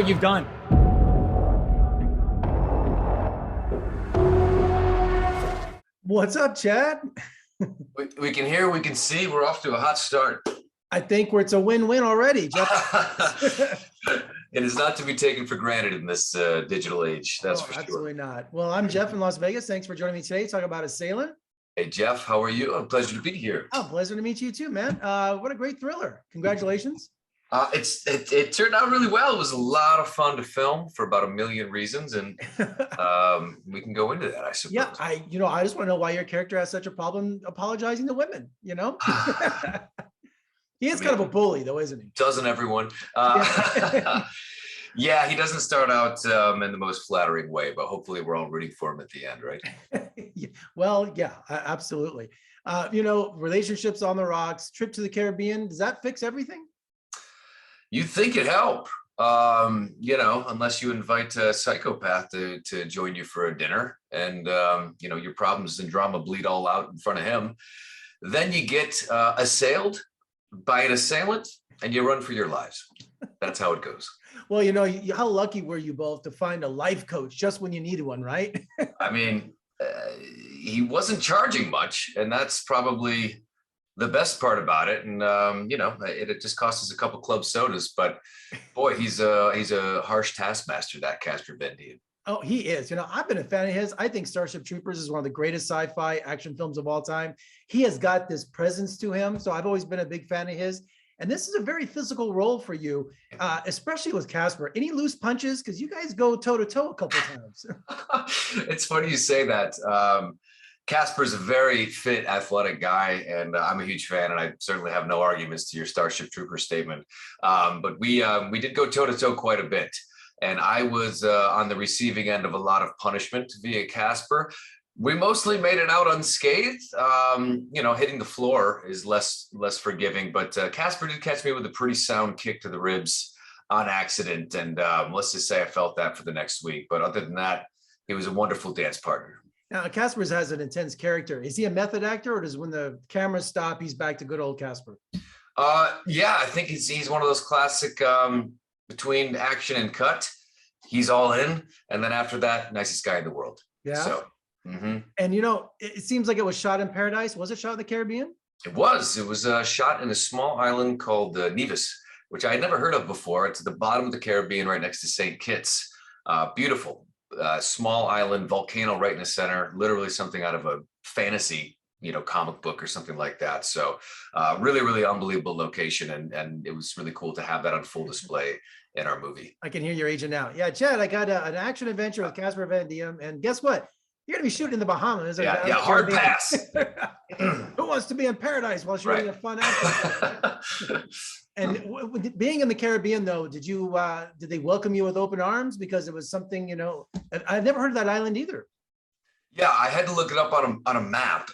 what you've done. What's up, Chad? We can hear, we can see. We're off to a hot start. I think it's a win-win already, Jeff. It is not to be taken for granted in this digital age. That's for sure. Absolutely not. Well, I'm Jeff in Las Vegas. Thanks for joining me today to talk about Assailant. Hey, Jeff, how are you? A pleasure to be here. Oh, pleasure to meet you too, man. What a great thriller. Congratulations. It turned out really well. It was a lot of fun to film for about a million reasons, and we can go into that, I suppose. Yeah, I just want to know why your character has such a problem apologizing to women, He is kind of a bully, though, isn't he? Doesn't everyone? Yeah, he doesn't start out in the most flattering way, but hopefully we're all rooting for him at the end, right? Well, yeah, absolutely. Relationships on the rocks, trip to the Caribbean, does that fix everything? You'd think it'd help, unless you invite a psychopath to join you for a dinner and, your problems and drama bleed all out in front of him. Then you get assailed by an assailant and you run for your lives. That's how it goes. Well, how lucky were you both to find a life coach just when you needed one, right? I mean, he wasn't charging much, and that's probably the best part about it. And, it just cost us a couple club sodas, but boy, he's a harsh taskmaster, that Casper Van Dien. Oh, he is. I've been a fan of his. I think Starship Troopers is one of the greatest sci-fi action films of all time. He has got this presence to him. So I've always been a big fan of his. And this is a very physical role for you, especially with Casper. Any loose punches? Because you guys go toe-to-toe a couple of times. It's funny you say that. Casper's a very fit, athletic guy, and I'm a huge fan, and I certainly have no arguments to your Starship Trooper statement. But we did go toe-to-toe quite a bit. And I was on the receiving end of a lot of punishment via Casper. We mostly made it out unscathed. Hitting the floor is less forgiving, but Casper did catch me with a pretty sound kick to the ribs on accident. And let's just say I felt that for the next week. But other than that, he was a wonderful dance partner. Now, Casper has an intense character. Is he a method actor, or does when the cameras stop, he's back to good old Casper? Yeah, I think he's one of those classic between action and cut. He's all in. And then after that, nicest guy in the world. Yeah. So, And, it seems like it was shot in paradise. Was it shot in the Caribbean? It was shot in a small island called Nevis, which I had never heard of before. It's at the bottom of the Caribbean, right next to St. Kitts. Beautiful. Small island, volcano right in the center, literally something out of a fantasy, comic book or something like that. So really, really unbelievable location. And it was really cool to have that on full display in our movie. I can hear your agent now. Yeah, Chad, I got an action adventure with Casper Van Dien. And guess what? You're going to be shooting in the Bahamas. Yeah, hard pass. Who wants to be in paradise while shooting a fun action? And being in the Caribbean, though, did they welcome you with open arms? Because it was something, I've never heard of that island either. Yeah, I had to look it up on a map.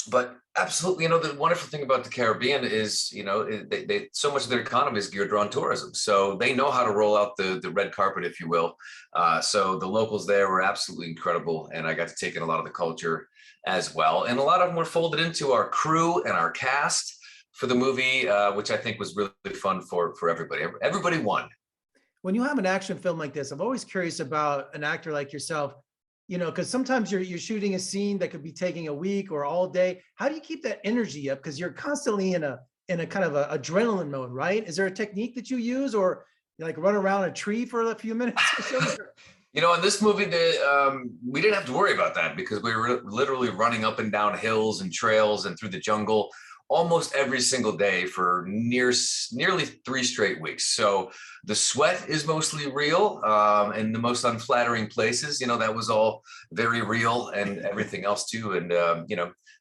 But absolutely, the wonderful thing about the Caribbean is, they so much of their economy is geared around tourism. So they know how to roll out the red carpet, if you will. So the locals there were absolutely incredible. And I got to take in a lot of the culture as well. And a lot of them were folded into our crew and our cast for the movie, which I think was really fun for everybody. Everybody won. When you have an action film like this, I'm always curious about an actor like yourself, because sometimes you're shooting a scene that could be taking a week or all day. How do you keep that energy up? Because you're constantly in a kind of a adrenaline mode, right? Is there a technique that you use, or like run around a tree for a few minutes? In this movie, we didn't have to worry about that because we were literally running up and down hills and trails and through the jungle almost every single day for nearly 3 straight weeks. So the sweat is mostly real, and the most unflattering places, that was all very real, and everything else too. And,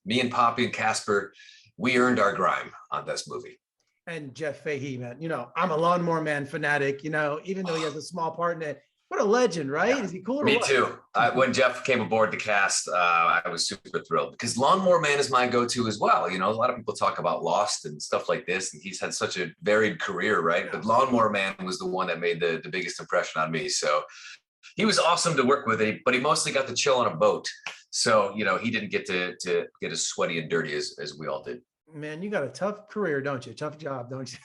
me and Poppy and Casper, we earned our grime on this movie. And Jeff Fahey, man, I'm a Lawnmower Man fanatic, even though he has a small part in it. What a legend, right? Yeah. Is he cool? Me too. When Jeff came aboard the cast, I was super thrilled because Lawnmower Man is my go-to as well. A lot of people talk about Lost and stuff like this, and he's had such a varied career, right? Yeah. But Lawnmower Man was the one that made the biggest impression on me. So he was awesome to work with, but he mostly got to chill on a boat. So, he didn't get to get as sweaty and dirty as we all did. Man, you got a tough career, don't you? Tough job, don't you?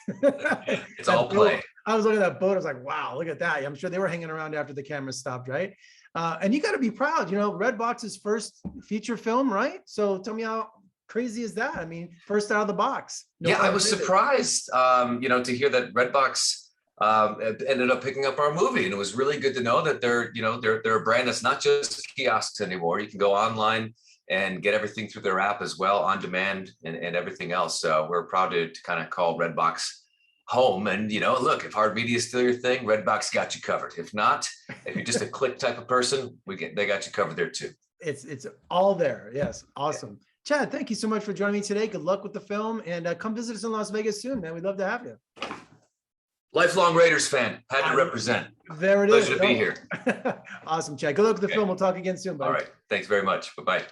It's all play. I was looking at that boat. I was like, wow, look at that. I'm sure they were hanging around after the camera stopped, right? And you got to be proud, Redbox's first feature film, right? So tell me, how crazy is that? I mean, first out of the box. Yeah, I was surprised, to hear that Redbox ended up picking up our movie, and it was really good to know that they're a brand that's not just kiosks anymore. You can go online and get everything through their app as well, on demand and everything else. So we're proud to kind of call Redbox home. And look, if hard media is still your thing, Redbox got you covered. If not, if you're just a click type of person, they got you covered there too. It's all there. Yes, awesome. Yeah. Chad, thank you so much for joining me today. Good luck with the film, and come visit us in Las Vegas soon, man. We'd love to have you. Lifelong Raiders fan, had to represent. There it is. Pleasure to be here. Awesome, Chad. Good luck with the film. We'll talk again soon, buddy. All right. Thanks very much. Bye-bye.